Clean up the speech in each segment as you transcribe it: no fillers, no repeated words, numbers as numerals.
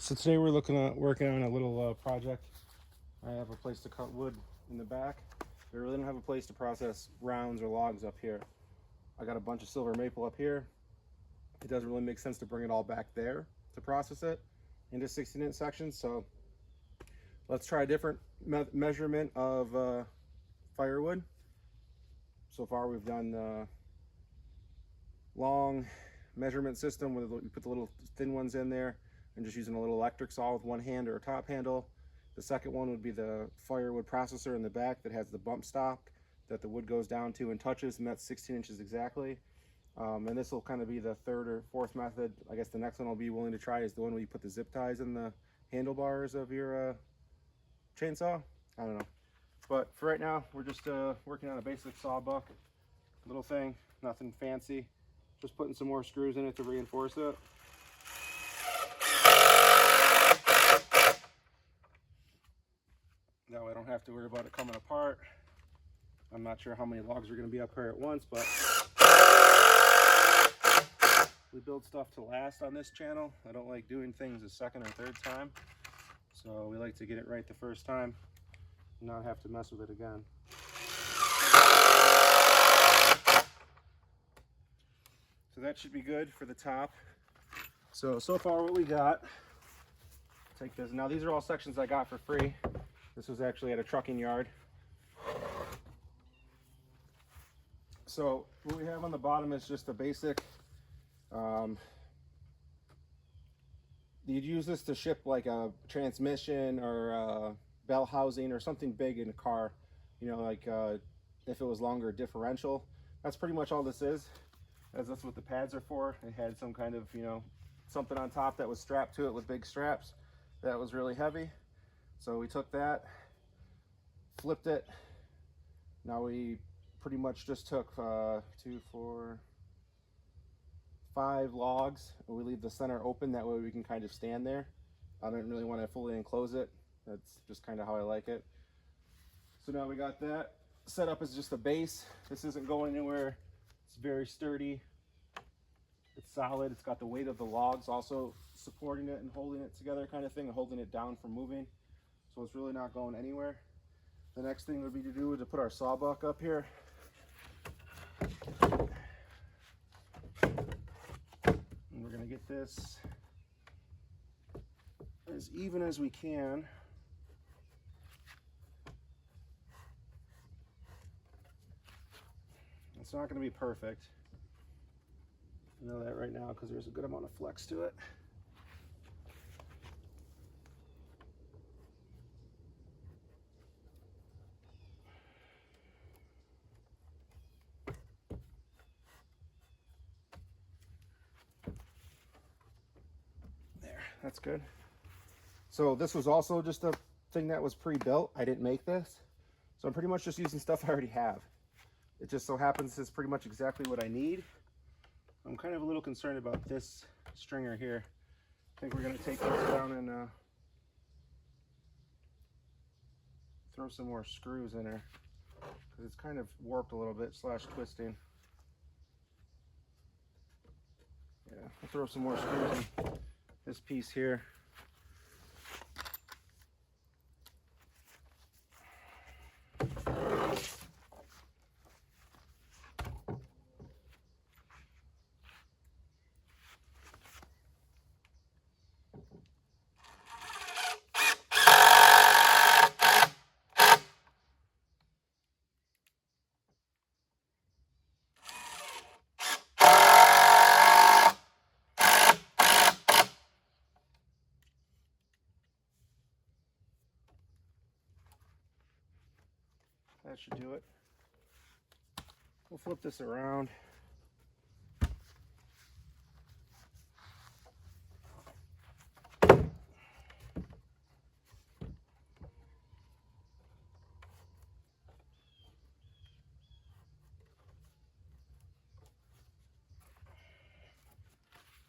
So today we're working on a little project. I have a place to cut wood in the back. We really don't have a place to process rounds or logs up here. I got a bunch of silver maple up here. It doesn't really make sense to bring it all back there to process it into 16-inch sections. So let's try a different measurement of firewood. So far we've done the long measurement system where you put the little thin ones in there and just using a little electric saw with one hand or a top handle. The second one would be the firewood processor in the back that has the bump stop that the wood goes down to and touches, and that's 16 inches exactly. And this will kind of be the third or fourth method. I guess the next one I'll be willing to try is the one where you put the zip ties in the handlebars of your chainsaw. I don't know. But for right now, we're just working on a basic sawbuck, little thing, nothing fancy. Just putting some more screws in it to reinforce it. That way I don't have to worry about it coming apart. I'm not sure how many logs are going to be up here at once, but we build stuff to last on this channel. I don't like doing things a second or third time. So we like to get it right the first time and not have to mess with it again. So that should be good for the top. So far what we got, take this. Now these are all sections I got for free. This was actually at a trucking yard. So what we have on the bottom is just a basic, you'd use this to ship like a transmission or a bell housing or something big in a car, you know, like if it was longer differential. That's pretty much all this is, as that's what the pads are for. It had some kind of, you know, something on top that was strapped to it with big straps that was really heavy. So we took that, flipped it. Now we pretty much just took 2, 4, 5 logs, and we leave the center open. That way we can kind of stand there. I don't really want to fully enclose it. That's just kind of how I like it. So now we got that set up as just a base. This isn't going anywhere. It's very sturdy. It's solid. It's got the weight of the logs also supporting it and holding it together, kind of thing, and holding it down from moving. So it's really not going anywhere. The next thing would be to do is to put our sawbuck up here. And we're going to get this as even as we can. It's not going to be perfect. I know that right now because there's a good amount of flex to it. There, that's good. So this was also just a thing that was pre-built. I didn't make this. So I'm pretty much just using stuff I already have. It just so happens it's pretty much exactly what I need. I'm kind of a little concerned about this stringer here. I think we're going to take this down and throw some more screws in there because it's kind of warped a little bit / twisting. Yeah, I'll throw some more screws in this piece here. That should do it. We'll flip this around.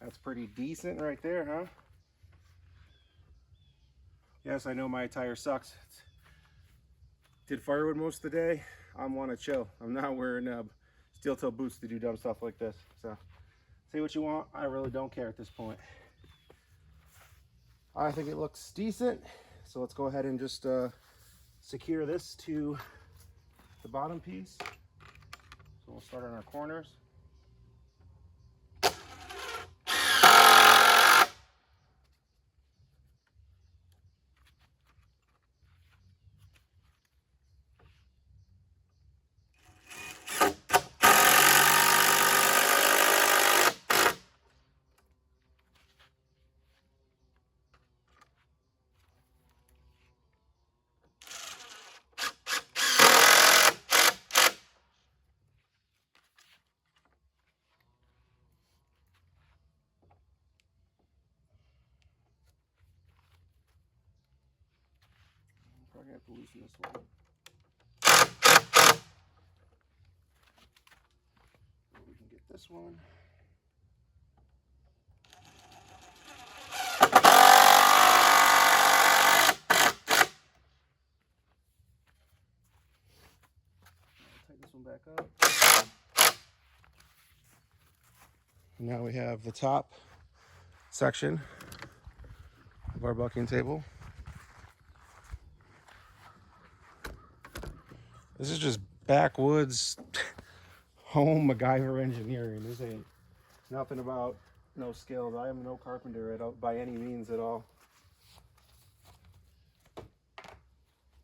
That's pretty decent right there, huh? Yes, I know my attire sucks. Did firewood most of the day. I'm want to chill. I'm not wearing steel toe boots to do dumb stuff like this. So say what you want. I really don't care at this point. I think it looks decent. So let's go ahead and just secure this to the bottom piece. So we'll start on our corners. Probably have to loosen this one. We can get this one. Tighten this one back up. Now we have the top section of our bucking table. This is just backwoods home MacGyver engineering. This ain't nothing about no skills. I am no carpenter by any means at all.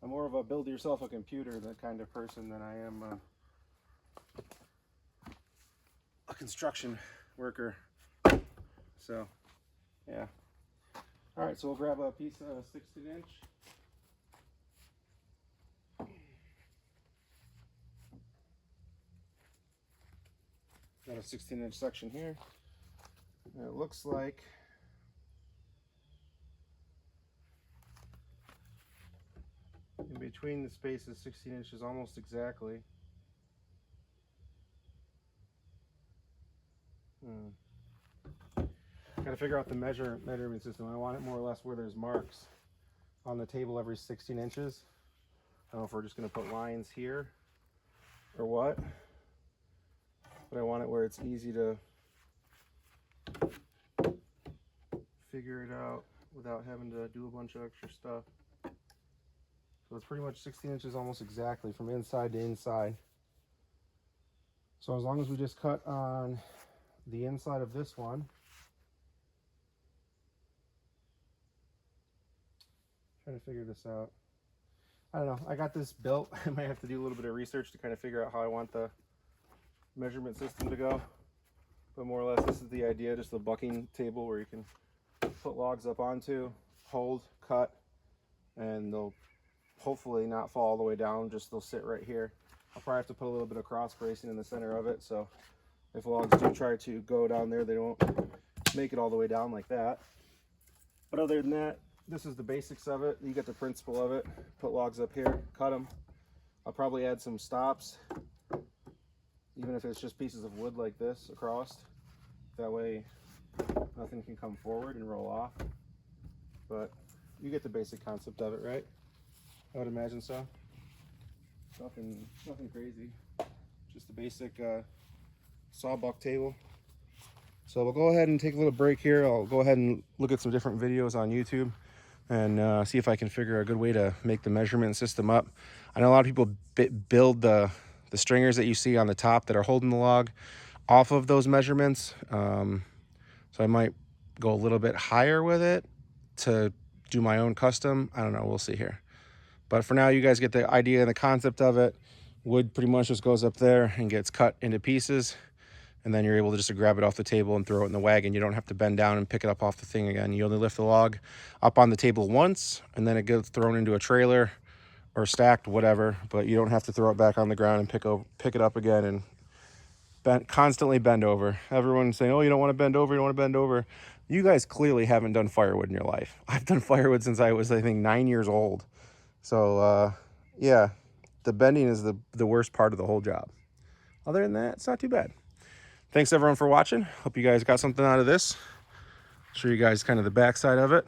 I'm more of a build yourself a computer that kind of person than I am a construction worker. So yeah. All right, so we'll grab a piece of 16-inch. Got a 16-inch section here. And it looks like in between the spaces 16 inches almost exactly. Got to figure out the measurement system. I want it more or less where there's marks on the table every 16 inches. I don't know if we're just going to put lines here or what. But I want it where it's easy to figure it out without having to do a bunch of extra stuff. So it's pretty much 16 inches almost exactly from inside to inside. So as long as we just cut on the inside of this one, trying to figure this out. I don't know, I got this built. I might have to do a little bit of research to kind of figure out how I want the measurement system to go, but more or less this is the idea, just a bucking table where you can put logs up onto, hold, cut, and they'll hopefully not fall all the way down, just they'll sit right here. I'll probably have to put a little bit of cross bracing in the center of it, so if logs do try to go down there, they won't make it all the way down like that. But other than that, this is the basics of it. You get the principle of it. Put logs up here, cut them. I'll probably add some stops, even if it's just pieces of wood like this across. That way nothing can come forward and roll off. But you get the basic concept of it, right? I would imagine so. Nothing crazy. Just a basic sawbuck table. So we'll go ahead and take a little break here. I'll go ahead and look at some different videos on YouTube and see if I can figure a good way to make the measurement system up. I know a lot of people build the stringers that you see on the top that are holding the log off of those measurements. So I might go a little bit higher with it to do my own custom. I don't know, we'll see here. But for now, you guys get the idea and the concept of it. Wood pretty much just goes up there and gets cut into pieces. And then you're able to just grab it off the table and throw it in the wagon. You don't have to bend down and pick it up off the thing again. You only lift the log up on the table once, and then it gets thrown into a trailer or stacked, whatever, but you don't have to throw it back on the ground and pick it up again and constantly bend over. Everyone's saying, oh, you don't want to bend over, you don't want to bend over. You guys clearly haven't done firewood in your life. I've done firewood since I was, I think, 9 years old. So, yeah, the bending is the worst part of the whole job. Other than that, it's not too bad. Thanks, everyone, for watching. Hope you guys got something out of this. Show you guys kind of the backside of it.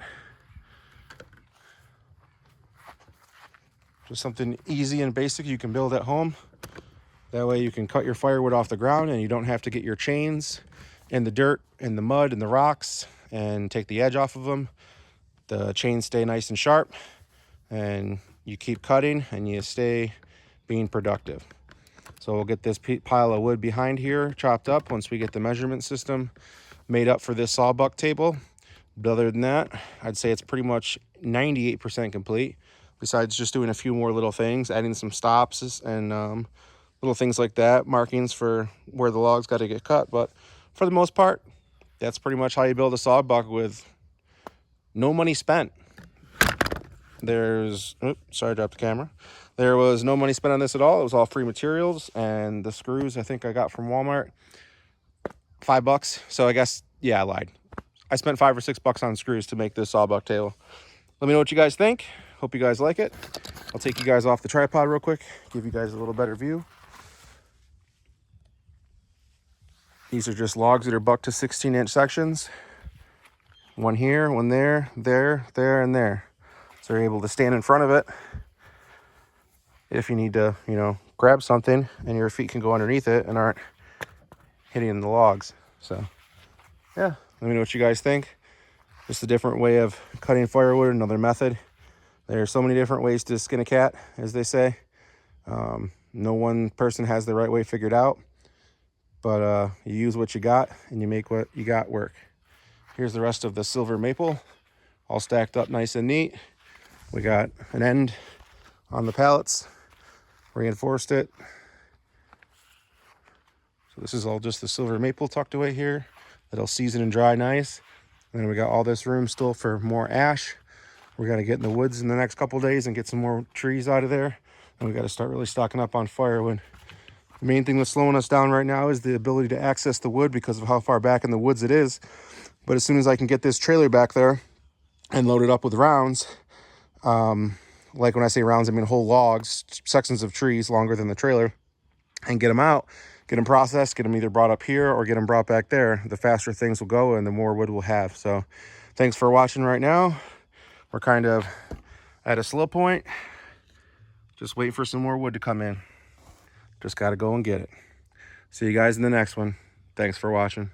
Just something easy and basic you can build at home. That way you can cut your firewood off the ground and you don't have to get your chains in the dirt, in the mud, and the rocks and take the edge off of them. the chains stay nice and sharp, and you keep cutting and you stay being productive. So we'll get this pile of wood behind here chopped up once we get the measurement system made up for this sawbuck table. But other than that, I'd say it's pretty much 98% complete, besides just doing a few more little things, adding some stops and little things like that, markings for where the logs got to get cut. But for the most part, that's pretty much how you build a sawbuck with no money spent. There's, sorry, I dropped the camera. There was no money spent on this at all. It was all free materials, and the screws I think I got from Walmart, $5. So I guess, yeah, I lied. I spent $5 or $6 on screws to make this sawbuck table. Let me know what you guys think. Hope you guys like it. I'll take you guys off the tripod real quick, give you guys a little better view. These are just logs that are bucked to 16-inch sections. One here, one there, there, and there. So you're able to stand in front of it if you need to, you know, grab something, and your feet can go underneath it and aren't hitting the logs. So yeah, let me know what you guys think. Just a different way of cutting firewood, another method. There are so many different ways to skin a cat, as they say. No one person has the right way figured out, but you use what you got and you make what you got work. Here's the rest of the silver maple, all stacked up nice and neat. We got an end on the pallets, reinforced it. So this is all just the silver maple tucked away here. It'll season and dry nice. And then we got all this room still for more ash. We got to get in the woods in the next couple days and get some more trees out of there. And we got to start really stocking up on firewood. The main thing that's slowing us down right now is the ability to access the wood because of how far back in the woods it is. But as soon as I can get this trailer back there and load it up with rounds, like when I say rounds, I mean whole logs, sections of trees longer than the trailer, and get them out, get them processed, get them either brought up here or get them brought back there, the faster things will go and the more wood we'll have. So thanks for watching right now. We're kind of at a slow point, just waiting for some more wood to come in. Just got to go and get it. See you guys in the next one. Thanks for watching.